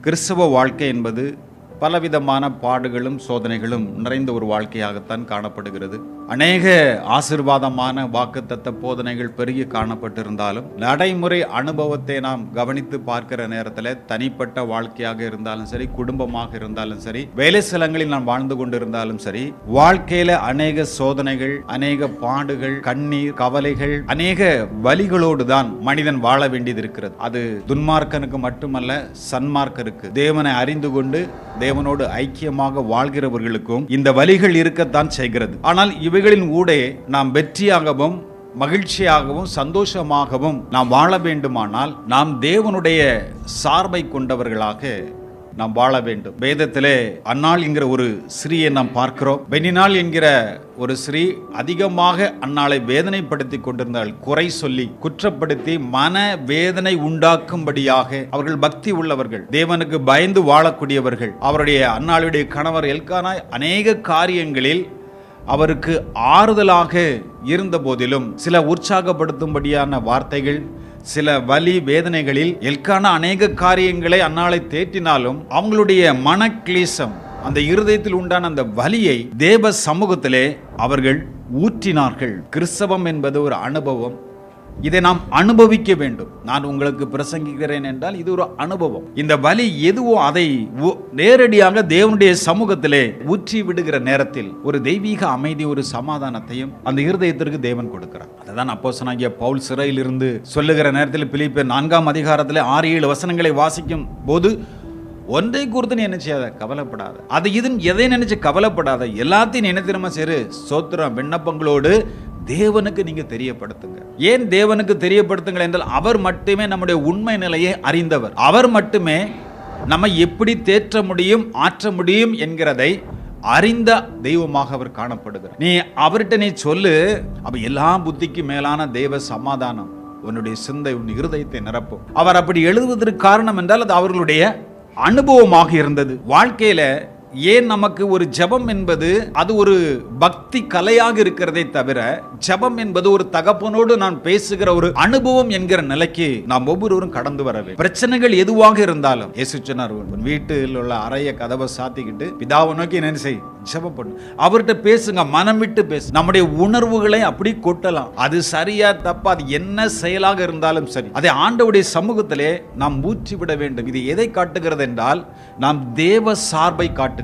கிறிஸ்தவ வாழ்க்கை என்பது பலவிதமான பாடுகளும் சோதனைகளும் நிறைந்த ஒரு வாழ்க்கையாகத்தான் காணப்படுகிறது. அநேக ஆசீர்வாதமான வாக்குத்தத்த போதனைகள் பெருகி காணப்பட்டிருந்தாலும் நடைமுறை அனுபவத்தை நாம் கவனித்து பார்க்கிற நேரத்தில் தனிப்பட்ட வாழ்க்கையாக இருந்தாலும் சரி, குடும்பமாக இருந்தாலும் சரி, வேலை ஸ்தலங்களில் நாம் வாழ்ந்து கொண்டிருந்தாலும் சரி, வாழ்க்கையில அநேக சோதனைகள், அநேக பாடுகள், கண்ணீர், கவலைகள், அநேக வலிகளோடு தான் மனிதன் வாழ வேண்டியது இருக்கிறது. அது துன்மார்க்கனுக்கு மட்டுமல்ல, சன்மார்க்கருக்கு, தேவனை அறிந்து கொண்டு தேவனோடு ஐக்கியமாக வாழ்கிறவர்களுக்கும் இந்த வலிகள் இருக்கத்தான் செய்கிறது. ஆனால் இவைகளின் ஊடே நாம் வெற்றியாகவும் மகிழ்ச்சியாகவும் சந்தோஷமாகவும் நாம் வாழ வேண்டுமானால் நாம் தேவனுடைய சார்பை கொண்டவர்களாக நாம் வாழ வேண்டும். வேதத்திலே அன்னாள் என்கிற ஒரு ஸ்ரீயை நாம் பார்க்கிறோம். பெனினாள் என்கிற ஒரு ஸ்ரீ அதிகமாக அன்னாளை வேதனைப்படுத்தி கொண்டிருந்தாள். குறை சொல்லி குற்றப்படுத்தி மன வேதனை உண்டாக்கும்படியாக. அவர்கள் பக்தி உள்ளவர்கள், தேவனுக்கு பயந்து வாழக்கூடியவர்கள். அவருடைய அன்னாளுடைய கணவர் எல்கானா அநேக காரியங்களில் அவருக்கு ஆறுதலாக இருந்த போதிலும் சில உற்சாகப்படுத்தும்படியான வார்த்தைகள், சில வலி வேதனைகளில் எல்கானா அநேக காரியங்களை அன்னாளை தேற்றினாலும் அவங்களுடைய மன கிளேசம், அந்த இருதயத்தில் உண்டான அந்த வலியை தேவ சமூகத்திலே அவர்கள் ஊற்றினார்கள். கிறிஸ்தவம் என்பது ஒரு அனுபவம். இதை நாம் அனுபவிக்க வேண்டும். நான் உங்களுக்கு பிரசங்கிக்கிறேன் என்றால் இது ஒரு அனுபவம். இந்த வலி எதுவோ அதை நேரடியாக தேவனுடைய சமூகத்திலே ஊற்றி விடுகிற நேரத்தில் ஒரு தெய்வீக அமைதி, ஒரு சமாதானத்தையும் அந்த இருதயத்திற்கு தேவன் கொடுக்கிறார். அதுதான் அப்போஸ்தலனாகிய பவுல் சிறையில் இருந்து சொல்லுகிற நேரத்தில் பிலிப்பியர் 4ஆம் அதிகாரத்தில் 6-7 வசனங்களை வாசிக்கும் போது, ஒன்றை குறித்து நீ என்ன செய்யாத, கவலைப்படாத. அது இது எதை நினைச்சு கவலைப்படாத, எல்லாத்தையும் நினைத்திரமா சரி ஸ்தோத்திரம் விண்ணப்பங்களோடு தேவனுக்கு நீங்க தெரியப்படுத்துங்க. ஏன் தேவனுக்கு தெரியப்படுத்துங்கள் என்றால் அவர் மட்டுமே நம்முடைய உண்மை நிலையை அறிந்தவர். அவர் மட்டுமே நம்ம எப்படி தேற்ற முடியும், ஆற்ற முடியும் என்கிறதை அறிந்த தெய்வமாக அவர் காணப்படுகிறார். நீ அவர்கிட்ட நீ சொல்லு, அப்ப எல்லா புத்திக்கு மேலான தேவ சமாதானம் உன்னுடைய சிந்தை, உன் இருதயத்தை நிரப்பும். அவர் அப்படி எழுதுவதற்கு காரணம் என்றால் அது அவர்களுடைய அனுபவமாக இருந்தது. வாழ்க்கையில ஏன் நமக்கு ஒரு ஜெபம் என்பது அது ஒரு பக்தி கலையாக இருக்கிறதை தவிர, ஜெபம் என்பது ஒரு தகப்பனோடு நான் பேசுகிற ஒரு அனுபவம் என்கிற நிலைக்கு நாம் ஒவ்வொருவரும் கடந்து வரவே. பிரச்சனைகள் எதுவாக இருந்தாலும் இயேசு சொன்னார், வீட்டில் உள்ள அறைய கதவை சாத்திக்கிட்டு பிதாவை நோக்கி என்ன செய், ஜெபம் பண்ணு, அவர்கிட்ட பேசுங்க, மனம் விட்டு பேசு. நம்முடைய உணர்வுகளை அப்படி கொட்டலாம். அது சரியா தப்பா, அது என்ன செயலாக இருந்தாலும் சரி, அதை ஆண்டவருடைய சமூகத்திலே நாம் ஊற்றி விட வேண்டும். இது எதை காட்டுகிறது என்றால் நாம் தேவ சார்பை காட்டுகிறது.